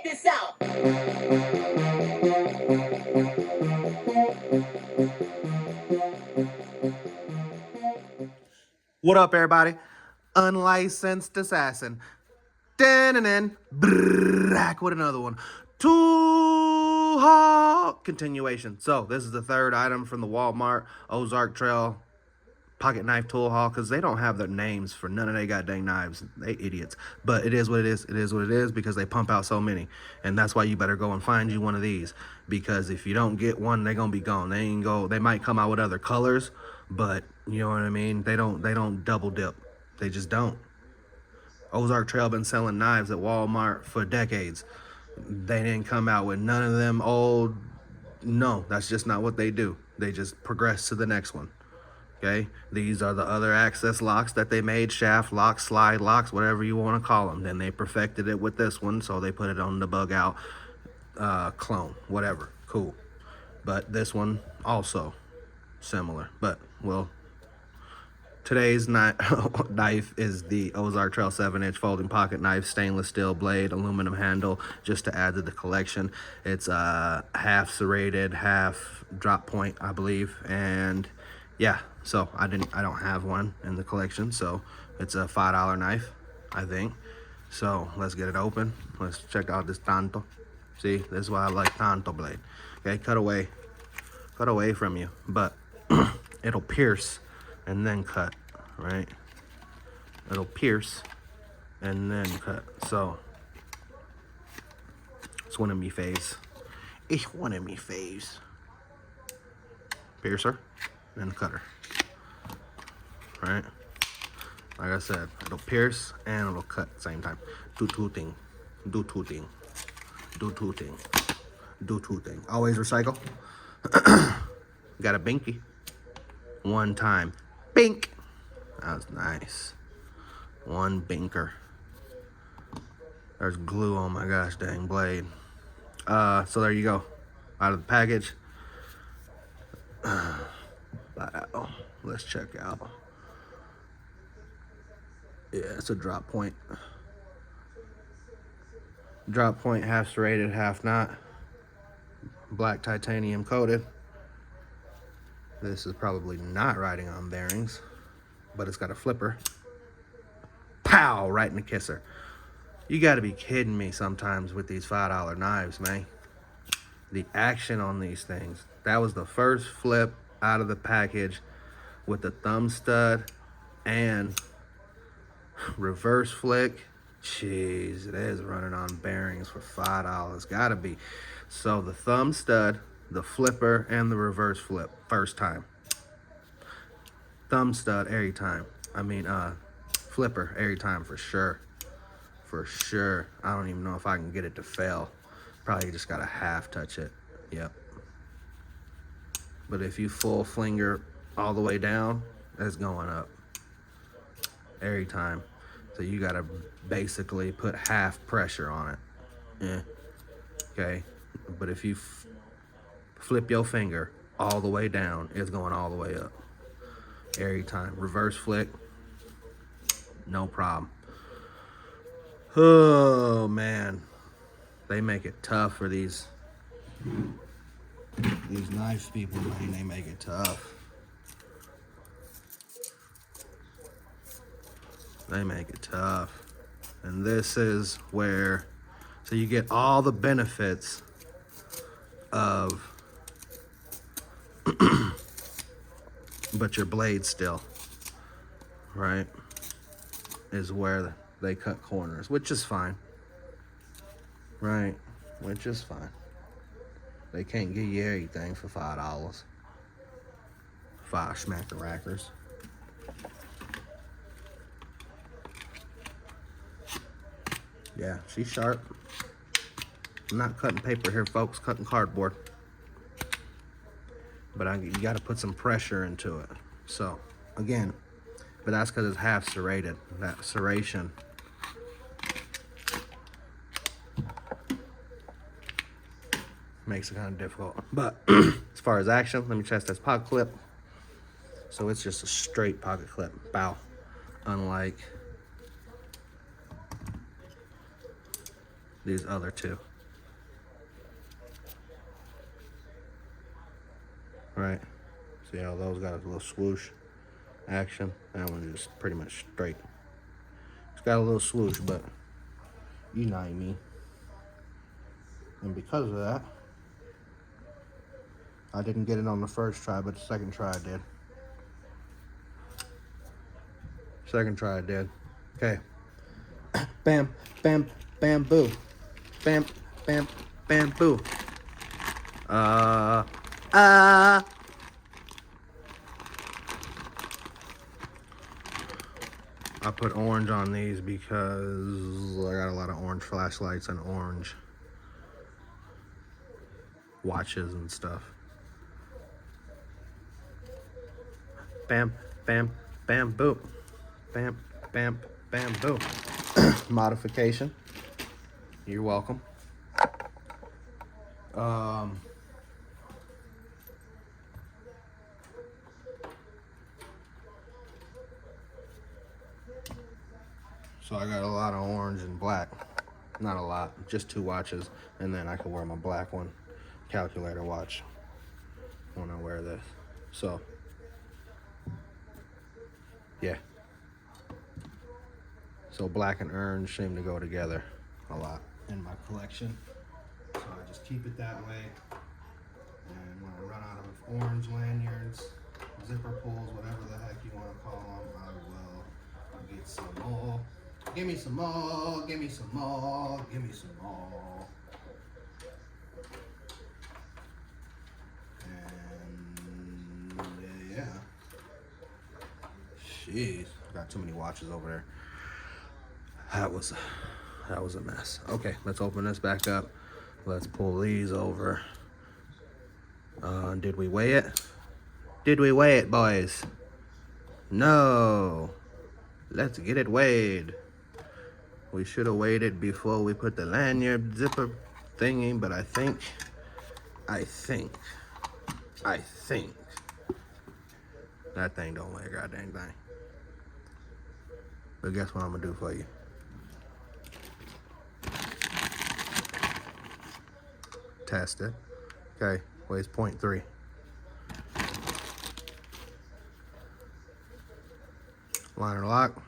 this out. What up, everybody? Unlicensed assassin. Then back with another one. Tool haul continuation. So this is the third item from the Walmart Ozark Trail pocket knife tool haul, because they don't have their names for none of they goddamn knives. They idiots. But it is what it is. It is what it is, because they pump out so many. And that's why you better go and find you one of these, because if you don't get one, they're gonna be gone. They might come out with other colors, but you know what I mean? They don't double dip. They just don't. Ozark Trail been selling knives at Walmart for decades. They didn't come out with none of them old. No, that's just not what they do. They just progress to the next one. Okay, these are the other access locks that they made, shaft locks, slide locks, whatever you want to call them. Then they perfected it with this one, so they put it on the bug out clone, whatever. Cool. But this one also similar. But well, today's knife is the Ozark Trail 7-inch folding pocket knife, stainless steel blade, aluminum handle, just to add to the collection. It's half serrated, half drop point, I believe, and yeah, so I don't have one in the collection, so it's a $5 knife, I think. So let's get it open. Let's check out this tanto. See, this is why I like tanto blade. Okay, cut away from you, but it'll pierce and then cut, right? It'll pierce and then cut. So it's one of me faves. It's one of me faves. Piercer and cutter, right? Like I said, it'll pierce and it'll cut at the same time. Do two thing. Always recycle. Got a binky. One time. Bink. That was nice. One binker. There's glue on my gosh dang blade. So there you go. Out of the package. Wow. Let's check out. Yeah, it's a drop point. Drop point, half serrated, half not. Black titanium coated. This is probably not riding on bearings, but it's got a flipper. Pow! Right in the kisser. You gotta be kidding me sometimes with these $5 knives, man. The action on these things. That was the first flip out of the package with the thumb stud and reverse flick. Jeez, it is running on bearings for $5. Gotta be. So the thumb stud, the flipper, and the reverse flip. First time. Thumb stud every time. Flipper every time for sure. For sure. I don't even know if I can get it to fail. Probably just gotta half touch it. Yep. But if you full flinger all the way down, it's going up every time. So you gotta basically put half pressure on it. Yeah. Okay. But if you flip your finger all the way down, it's going all the way up every time. Reverse flick, no problem. Oh man, they make it tough for these knife people, man. They make it tough. They make it tough. And this is where, so you get all the benefits of, but your blade still, right, is where they cut corners, which is fine, right, which is fine. They can't give you everything for $5. 5 smacker rackers. Yeah, she's sharp. I'm not cutting paper here, folks, cutting cardboard. But you gotta put some pressure into it. So, again, but that's because it's half serrated. That serration makes it kind of difficult. But as far as action, let me test this pocket clip. So it's just a straight pocket clip. Bow. Unlike these other two. right? See how those got a little swoosh action? That one is pretty much straight. It's got a little swoosh, but you know what I mean. And because of that, I didn't get it on the first try, but the second try I did. Second try I did. Okay. Bam, bam, bamboo. Bam, bam, bamboo. I put orange on these because I got a lot of orange flashlights and orange watches and stuff. Bam, bam, bamboo. Bam, bam, bamboo. Modification. You're welcome. So I got a lot of orange and black. Not a lot, just 2 watches. And then I can wear my black one, calculator watch, when I wear this. So, yeah. So black and orange seem to go together a lot in my collection. So I just keep it that way. And when I run out of orange lanyards, zipper pulls, whatever the heck you want to call them, I will get some more. Give me some more, give me some more, give me some more. And yeah. Jeez, got too many watches over there. That was a mess. Okay, let's open this back up. Let's pull these over. Did we weigh it? Did we weigh it, boys? No. Let's get it weighed. We should have weighed it before we put the lanyard zipper thingy, but I think that thing don't weigh a goddamn thing. But guess what I'm gonna do for you? Test it. Okay, weighs 0.3. Liner lock.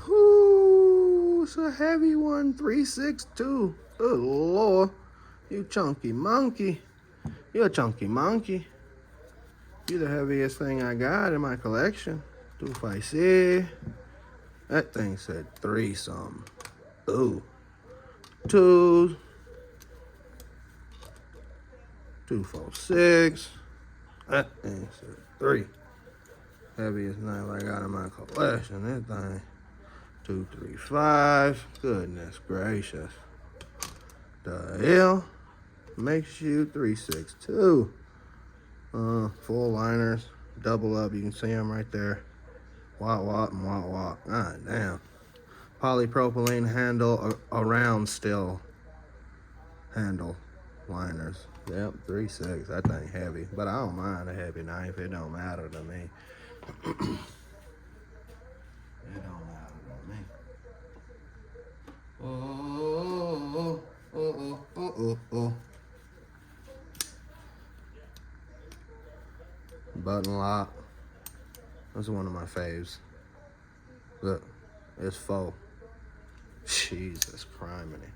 Ooh, it's a heavy one, 362. Good Lord, you chunky monkey. You're a chunky monkey. You're the heaviest thing I got in my collection. 256. That thing said 3 something. Ooh. 246. That thing said 3. Heaviest knife I got in my collection. That thing. 235. Goodness gracious. The hell makes you 362. Full liners, double up. You can see them right there. Watt, and watt. God damn. Polypropylene handle around still. Handle liners. Yep, 3.6. That thing heavy, but I don't mind a heavy knife. It don't matter to me. It don't matter to me. Oh. Button lock. That's one of my faves. Look, it's faux. Jesus criminy.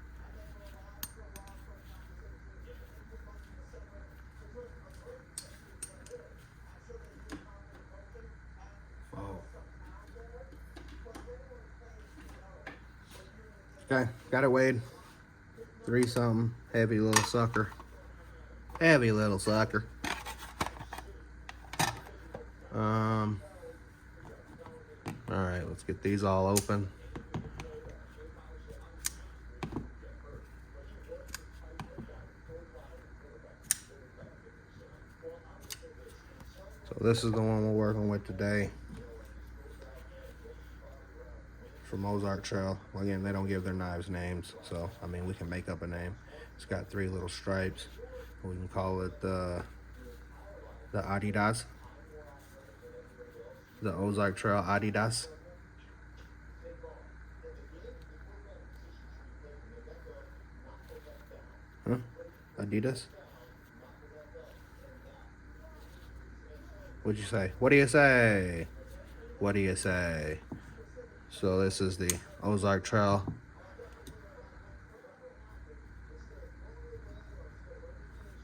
Okay, got it weighed. 3 something. Heavy little sucker. Heavy little sucker. Alright, let's get these all open. So this is the one we're working with today. From Ozark Trail. Well, again, they don't give their knives names, so I mean we can make up a name. It's got 3 little stripes. We can call it the Adidas. The Ozark Trail Adidas. Huh? Adidas? What'd you say? What do you say? What do you say? So this is the Ozark Trail.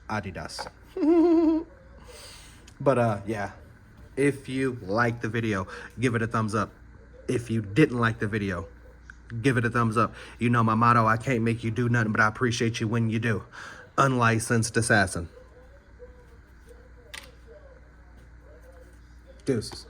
Adidas. But yeah, if you like the video, give it a thumbs up. If you didn't like the video, give it a thumbs up. You know my motto, I can't make you do nothing, but I appreciate you when you do. Unlicensed assassin. Deuces.